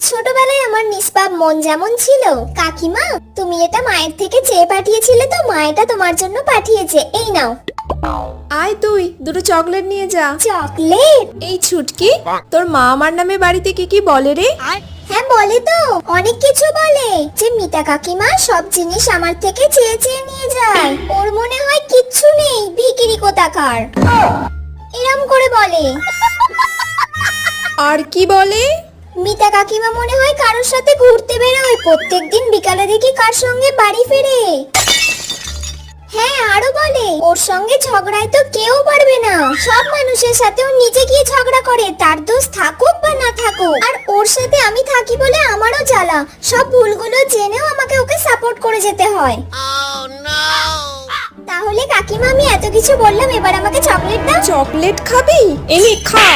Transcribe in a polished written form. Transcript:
ছোটবেলায় আমার নিষ্পাপ মন যেমন ছিল, কাকিমা তুমি এটা মায়ের থেকে চেয়ে পাঠিয়েছিলে তো মা এটা তোমার জন্য পাঠিয়েছে, এই নাও। আয় তুই দুটো চকলেট নিয়ে যা। চকলেট? এই ছুটকি, তোর মা আমার নামে বাড়িতে কি কি বলে রে? হ্যাঁ বলে তো, অনেক কিছু বলে। যে মিতা কাকিমা সব জিনিস আমার থেকে চেয়ে চেয়ে নিয়ে যায়, ওর মনে হয় কিচ্ছু নেই, ভিখিরি কোথাকার, এরম করে বলে। আর কি বলে? মিতা কাকিমা মনে হয় কারোর সাথে ঘুরতে বেরোয়, প্রত্যেকদিন বিকালে দেখি কার সঙ্গে বাড়ি ফেরে। হ্যাঁ আরো বলে ওর সঙ্গে ঝগড়ায় তো কেউ পারবে না, সব মানুষের সাথে ও নিজে গিয়ে ঝগড়া করে, তার দোষ থাকুক বা না থাকুক। আর ওর সাথে আমি থাকি বলে আমারও জ্বালা, সব ভুলগুলো জেনেও আমাকে ওকে সাপোর্ট করে যেতে হয়। তাহলে কাকিমা আমি এত কিছু বললাম, এবার আমাকে চকলেট দাও। চকলেট খাবি? এনে খা।